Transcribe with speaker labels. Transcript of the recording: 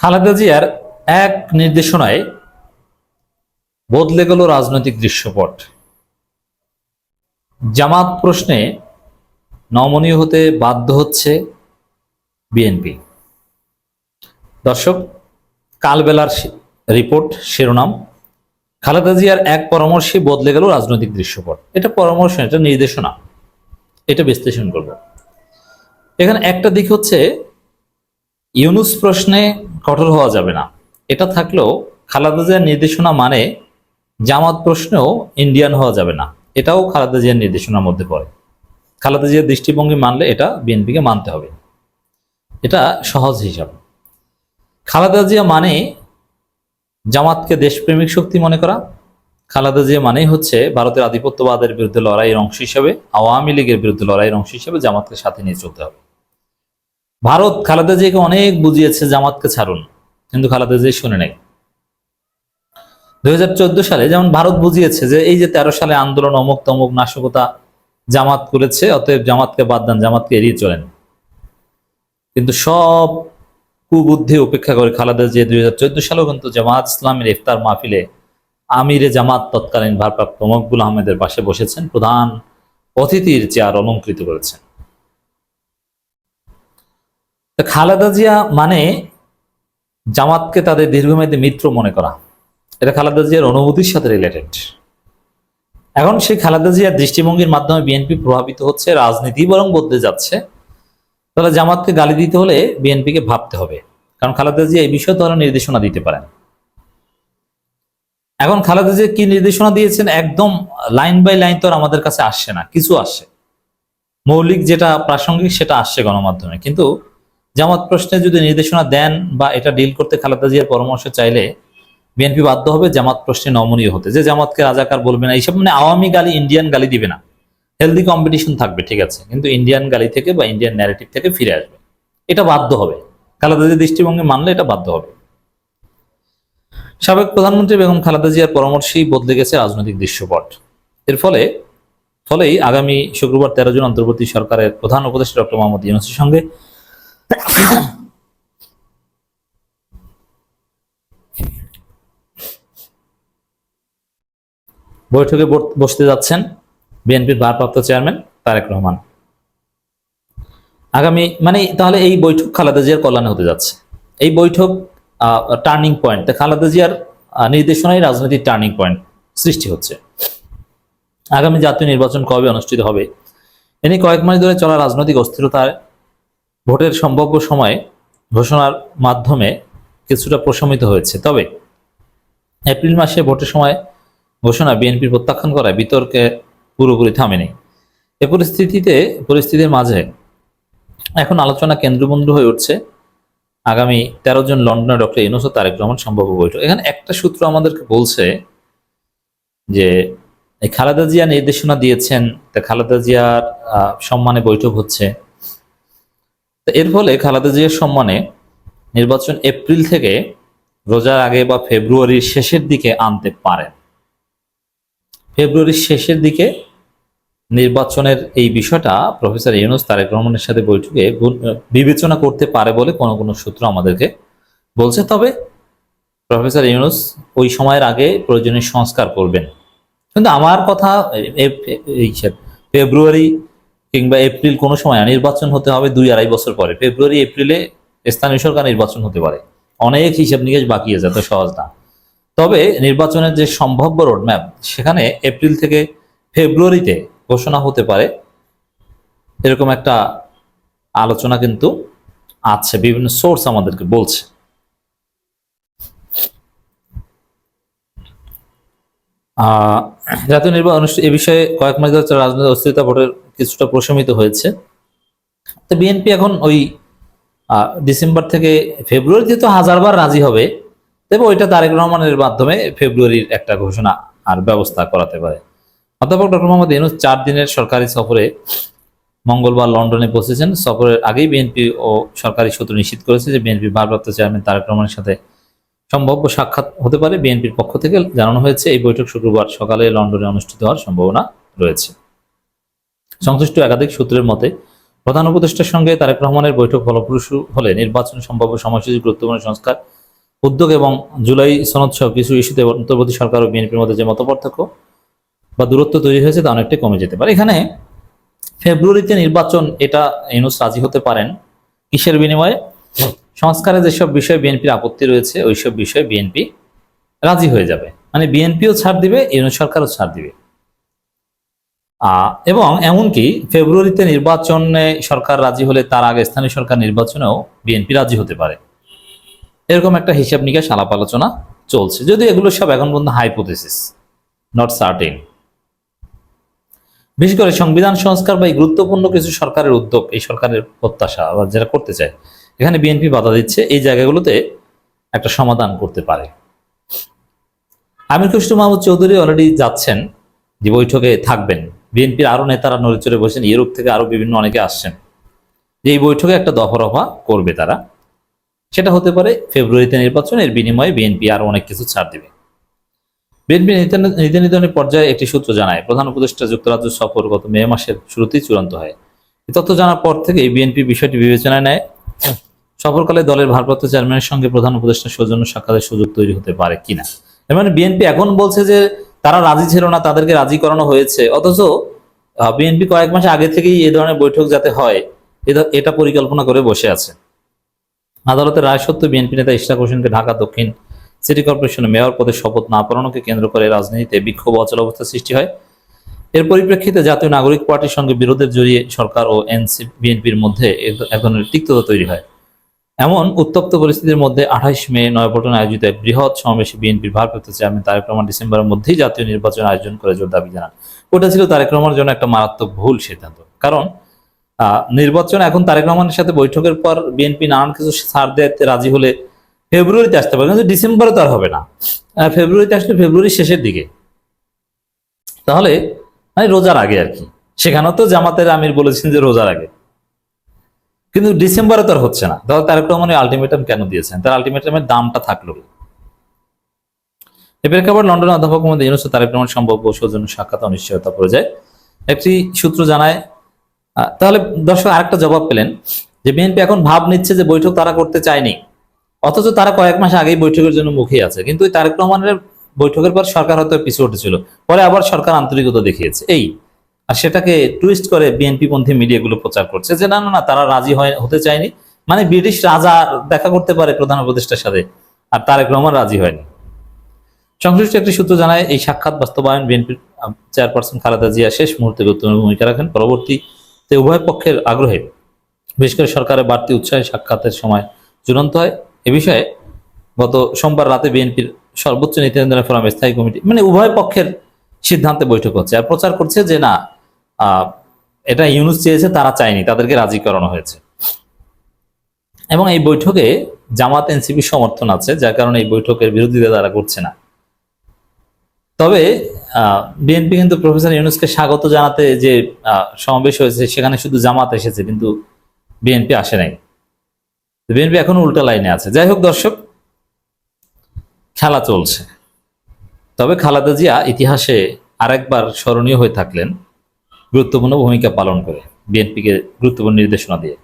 Speaker 1: খালেদা জিয়ার এক নির্দেশনায় বদলে গেল রাজনৈতিক দৃশ্যপট। জামাত প্রশ্নে নমনীয় হতে বাধ্য হচ্ছে বিএনপি। দর্শক, কালবেলার রিপোর্ট শিরোনাম, খালেদা জিয়ার এক পরামর্শে বদলে গেল রাজনৈতিক দৃশ্যপট। এটা পরামর্শ, এটা নির্দেশনা, এটা বিশ্লেষণ করব। এখানে একটা দিক হচ্ছে ইউনূস প্রশ্নে কঠোর হওয়া যাবে না, এটা থাকলেও খালেদা জিয়ার নির্দেশনা মানে জামাত প্রশ্নেও ইন্ডিয়ান হওয়া যাবে না, এটাও খালেদা জিয়ার নির্দেশনার মধ্যে পড়ে। খালেদা জিয়ার দৃষ্টিভঙ্গি মানলে এটা বিএনপিকে মানতে হবে, এটা সহজ হিসাব। খালেদা জিয়া মানে জামাতকে দেশপ্রেমিক শক্তি মনে করা। খালেদা জিয়া মানেই হচ্ছে ভারতের আধিপত্যবাদের বিরুদ্ধে লড়াইয়ের অংশ হিসেবে, আওয়ামী লীগের বিরুদ্ধে লড়াইয়ের অংশ হিসেবে জামাতকে সাথে নিয়ে চলতে হবে। ভারত খালেদা জিয়াকে অনেক বুঝিয়েছে জামাতকে ছাড়ুন, কিন্তু খালেদা জিয়া শুনে নাই। 2014 সালে যেমন ভারত বুঝিয়েছে যে এই যে 13 সালে আন্দোলন অমুক তমুক নাশকতা জামাত করেছে, অতএব জামাতকে বাদ দেন, জামাতকে এড়িয়ে চলেন। কিন্তু সব কুবুদ্ধি উপেক্ষা করে খালেদা জিয়া 2014 সালেও কিন্তু জামাত ইসলামের ইফতার মাহফিলে আমিরে জামাত তৎকালীন ভারপ্রাপ্ত মকবুল আহমেদের পাশে বসেছেন, প্রধান অতিথির চেয়ার অলঙ্কৃত করেছেন। খালেদা জিয়া মানে জামাতকে তাদের দীর্ঘমেয়াদী মিত্র মনে করা, এটা খালেদা জিয়ার অনুভূতির সাথে রিলেটেড। এখন সেই খালেদা জিয়ার দৃষ্টিভঙ্গির মাধ্যমে বিএনপি প্রভাবিত হচ্ছে, রাজনীতি বরং বদলে যাচ্ছে। তাহলে জামাতকে গালি দিতে হলে বিএনপিকে ভাবতে হবে, কারণ খালেদা জিয়া এই বিষয়ে তারা নির্দেশনা দিতে পারেন। এখন খালেদা জিয়া কি নির্দেশনা দিয়েছেন একদম লাইন বাই লাইন তো আর আমাদের কাছে আসছে না, কিছু আসছে, মৌলিক যেটা প্রাসঙ্গিক সেটা আসছে গণমাধ্যমে। কিন্তু জামাত প্রশ্নে যদি নির্দেশনা দেন বা এটা ডিল করতে খালেদা জিয়ার পরামর্শ চাইলে বিএনপি বাধ্য হবে জামাত প্রশ্নে নমনীয় হতে, যে জামাতকে রাজাকার বলবে না, এইসব মানে আওয়ামী গালি, ইন্ডিয়ান গালি দিবে না। হেলদি কম্পিটিশন থাকবে, ঠিক আছে, কিন্তু ইন্ডিয়ান গালি থেকে বা ইন্ডিয়ান ন্যারেটিভ থেকে ফিরে আসবে, এটা বাধ্য হবে। খালেদা জিয়ার দৃষ্টিভঙ্গি মানলে এটা বাধ্য হবে। সাবেক প্রধানমন্ত্রী বেগম খালেদা জিয়ার পরামর্শেই বদলে গেছে রাজনৈতিক দৃশ্যপট। এর ফলেই আগামী শুক্রবার 13 জন অন্তর্বর্তী সরকারের প্রধান উপদেষ্টা ডক্টর মোহাম্মদ ইউনূসের সঙ্গে বৈঠকে বসতে যাচ্ছেন বিএনপির ভারপ্রাপ্ত চেয়ারম্যান তারেক রহমান। আগামী তাহলে এই বৈঠক খালেদা জিয়ার কল্যাণে হতে যাচ্ছে। এই বৈঠক টার্নিং পয়েন্ট, খালেদা জিয়ার নির্দেশনায় রাজনৈতিক টার্নিং পয়েন্ট সৃষ্টি হচ্ছে। আগামী জাতীয় নির্বাচন কবে অনুষ্ঠিত হবে এ নিয়ে কয়েক মাস ধরে চলা রাজনৈতিক অস্থিরতার ভোটের সম্ভাব্য সময় ঘোষণার মাধ্যমে কিছুটা প্রশমিত হয়েছে। তবে এপ্রিল মাসে ভোটের সময় ঘোষণা বিএনপির প্রত্যাখ্যান করায় বিতর্কে পুরোপুরি থামেনি। এ পরিস্থিতির মাঝে এখন আলোচনা কেন্দ্রবিন্দু হয়ে উঠছে আগামী 13 জন লন্ডনে ডক্টর ইউনূস ও তারেক রহমান সম্ভাব্য বৈঠক। এখানে একটা সূত্র আমাদেরকে বলছে যে খালেদা জিয়া নির্দেশনা দিয়েছেন, তা খালেদা জিয়ার সম্মানে বৈঠক হচ্ছে। এর ফলে খালেদা জিয়ার সম্মানে নির্বাচন এপ্রিল থেকে রোজার আগে বা ফেব্রুয়ারির শেষের দিকে আনতে পারেন। ফেব্রুয়ারির শেষের দিকে নির্বাচনের এই বিষয়টা প্রফেসর ইউনূস তারেক রহমানের সাথে বৈঠকে বিবেচনা করতে পারে বলে কোনো সূত্র আমাদেরকে বলছে। তবে প্রফেসর ইউনূস ওই সময়ের আগে প্রয়োজনীয় সংস্কার করবেন। কিন্তু আমার কথা ফেব্রুয়ারি কিংবা এপ্রিল কোনো সময় নির্বাচন হতে হবে 2-2.5 বছর পরে। ফেব্রুয়ারি এপ্রিলে স্থানীয় সরকার নির্বাচন হতে পারে, অনেক হিসাব নিকেশ বাকি আছে, এত সহজ না। তবে নির্বাচনের যে সম্ভাব্য রোডম্যাপ, সেখানে এপ্রিল থেকে ফেব্রুয়ারিতে ঘোষণা হতে পারে, এরকম একটা আলোচনা কিন্তু আছে, বিভিন্ন সোর্স আমাদেরকে বলছে। জাতীয় নির্বাচন এ বিষয়ে কয়েক মাস ধরে রাজনৈতিক অস্থিরতা ভোটের কিছুটা প্রশমিত হয়েছে। তো বিএনপি এখন ওই ডিসেম্বর থেকে ফেব্রুয়ারিতে তো হাজারবার রাজি হবে, তবে ওইটা তারেক রহমানের মাধ্যমে ফেব্রুয়ারির একটা ঘোষণা আর ব্যবস্থা করাতে পারে। অধ্যাপক ডক্টর মোহাম্মদ ইউনূস 4 দিনের সরকারি সফরে মঙ্গলবার লন্ডনে পৌঁছেছেন। সফরের আগেই বিএনপি ও সরকারি সূত্র নিশ্চিত করেছে যে বিএনপি ভারপ্রাপ্ত চেয়ারম্যান তারেক রহমানের সাথে সম্ভাব্য সাক্ষাৎ হতে পারে। বিএনপির পক্ষ থেকে জানানো হয়েছে এই বৈঠক শুক্রবার সকালে লন্ডনে অনুষ্ঠিত হওয়ার সম্ভাবনা রয়েছে। সংশ্লিষ্ট একাধিক সূত্রের মতে প্রধান উপদেষ্টার সঙ্গে তারেক রহমানের বৈঠক ফলপ্রসূ হলে নির্বাচন সম্ভাব্য সময়সূচি, গুরুত্বপূর্ণ সংস্কার, উদ্যোগ এবং জুলাই সনদ সহ কিছু ইস্যুতে অন্তর্বর্তী সরকার ও বিএনপির মধ্যে যে মতপার্থক্য বা দূরত্ব তৈরি হয়েছে তা অনেকটাই কমে যেতে পারে। এখানে ফেব্রুয়ারিতে নির্বাচন, এটা ইউনূস রাজি হতে পারেন কিসের বিনিময়ে? সংস্কারে যেসব বিষয়ে বিএনপির আপত্তি রয়েছে ওইসব বিষয়ে বিএনপি রাজি হয়ে যাবে, মানে বিএনপিও ছাড় দিবে, ইউনূস সরকারও ছাড় দিবে। এবং এমনকি ফেব্রুয়ারিতে নির্বাচনে সরকার রাজি হলে তার আগে স্থানীয় সরকার নির্বাচনেও বিএনপি রাজি হতে পারে, এরকম একটা হিসাব নিকাশ আলাপ আলোচনা চলছে, যদিও এগুলো সব এখন পর্যন্ত হাইপোথেসিস, নট সার্টেন। বিশেষ করে সংবিধান সংস্কার বা এই গুরুত্বপূর্ণ কিছু সরকারের উদ্যোগ, এই সরকারের প্রত্যাশা বা যেটা করতে চায়, এখানে বিএনপি বাধা দিচ্ছে, এই জায়গাগুলোতে একটা সমাধান করতে পারে। আমির খসরু মাহমুদ চৌধুরী অলরেডি যাচ্ছেন, যে বৈঠকে থাকবেন। বিএনপির আরো নেতারা নড়েচড়ে বসেন, ইউরোপ থেকে আরো বিভিন্ন অনেকে আসছেন, যে এই বৈঠকে একটা দফা করবে তারা। সেটা হতে পারে ফেব্রুয়ারিতে নির্বাচন, এর বিনিময়ে বিএনপি আরো অনেক কিছু ছাড় দিবে। বিএনপি নীতি নির্ধারণের পর্যায়ে একটি সূত্র জানায়, প্রধান উপদেষ্টা যুক্তরাজ্য সফর গত মে মাসের শুরুতেই চূড়ান্ত হয়। এই তথ্য জানার পর থেকে বিএনপি বিষয়টি বিবেচনায় নেয়। সফরকালে দলের ভারপ্রাপ্ত চেয়ারম্যানের সঙ্গে প্রধান উপদেষ্টার সৌজন্য সাক্ষাতের সুযোগ তৈরি হতে পারে কিনা। এর মানে বিএনপি এখন বলছে যে তারা রাজি ছিল না, তাদেরকে রাজি করানো হয়েছে, অথচ বিএনপি কয়েক মাস আগে থেকেই এই ধরনের বৈঠক যাতে হয় এটা পরিকল্পনা করে বসে আছে। আদালতের রায় সত্ত্বেও বিএনপি নেতা ইশরাক হোসেনকে ঢাকা দক্ষিণ সিটি কর্পোরেশনে মেয়র পদে শপথ না পড়ানোকে কেন্দ্র করে রাজনীতিতে বিক্ষোভ অচল অবস্থা সৃষ্টি হয়। এর পরিপ্রেক্ষিতে জাতীয় নাগরিক পার্টির সঙ্গে বিরোধের জড়িয়ে সরকার ও বিএনপির মধ্যে এক ধরনের তিক্ততা তৈরি হয়। এমন উত্তপ্ত পরিস্থিতির মধ্যে 28 মে নয়াপল্টনে আয়োজিত এক বৃহৎ সমাবেশে বিএনপির ভারপ্রাপ্ত চেয়ারম্যান তারেক রহমান ডিসেম্বরের মধ্যেই জাতীয় নির্বাচন আয়োজন করে জোর দাবি জানান। ওটা ছিল তারেক রহমানের জন্য একটা মারাত্মক ভুল সিদ্ধান্ত, কারণ নির্বাচন এখন তারেক রহমানের সাথে বৈঠকের পর বিএনপি নানান কিছু ছাড় দিতে রাজি হলে ফেব্রুয়ারিতে আসতে পারে, কিন্তু ডিসেম্বরে তো আর হবে না। ফেব্রুয়ারিতে আসলে ফেব্রুয়ারির শেষের দিকে, তাহলে মানে রোজার আগে আর কি। সেখানেও তো জামাতের আমির বলেছেন যে রোজার আগে, কিন্তু ডিসেম্বরে তো আর হচ্ছে না। তাহলে তারেক রহমান আলটিমেটাম কেন দিয়েছেন? তার আলটিমেটামের দামটা থাকলো। এ প্রেক্ষাপট লন্ডনের অধ্যাপক মোহাম্মদ ইউনূস ও তারেক রহমান সম্ভাব্য সৌজন্য সাক্ষাৎ অনিশ্চয়তা পড়ে যায়। একটি সূত্র জানায়, তাহলে দর্শক আরেকটা জবাব পেলেন যে বিএনপি এখন ভাব নিচ্ছে যে বৈঠক তারা করতে চায়নি, অথচ তারা কয়েক মাস আগেই বৈঠকের জন্য মুখিয়ে আছে। কিন্তু তারেক রহমানের বৈঠকের পর সরকার হয়তো পিছু উঠেছিল, পরে আবার সরকার আন্তরিকতা দেখিয়েছে, এই আর সেটাকে টুইস্ট করে বিএনপি পন্থী মিডিয়াগুলো প্রচার করছে যে না না না, তারা রাজি হতে চায়নি, মানে ব্রিটিশ রাজা দেখা করতে পারে প্রধান উপদেষ্টার সাথে, আর তারেক রহমান রাজি হয়নি। সংশ্লিষ্ট একটি সূত্র জানায়, এই সাক্ষাৎ বাস্তবায়ন বিএনপির চেয়ারপারসন খালেদা জিয়া শেষ মুহূর্তে গুরুত্বপূর্ণ ভূমিকা রাখেন। পরবর্তীতে উভয় পক্ষের আগ্রহে, বিশেষ করে সরকারের বাড়তি উৎসাহে সাক্ষাতের সময় চূড়ান্ত হয়। এ বিষয়ে গত সোমবার রাতে বিএনপির সর্বোচ্চ নীতি নির্ধারণী ফোরাম স্থায়ী কমিটি, মানে উভয় পক্ষের সিদ্ধান্তে বৈঠক হচ্ছে, আর প্রচার করছে যে না, এটা ইউনূস চেয়েছে, তারা চায়নি, তাদেরকে রাজি করানো হয়েছে। এবং এই বৈঠকে জামাত এনসিপি সমর্থন আছে, যার কারণে এই বৈঠকের বিরোধিতা তারা করছে না। তবে বিএনপি কিন্তু প্রফেসর ইউনূসকে স্বাগত জানাতে যে সমাবেশ হয়েছে সেখানে শুধু জামাত এসেছে, কিন্তু বিএনপি আসে নাই। বিএনপি এখনো উল্টা লাইনে আছে। যাই হোক দর্শক, খেলা চলছে। তবে খালেদা জিয়া ইতিহাসে আরেকবার স্মরণীয় হয়ে থাকলেন গুরুত্বপূর্ণ ভূমিকা পালন করে, বিএনপিকে গুরুত্বপূর্ণ নির্দেশনা দিয়ে।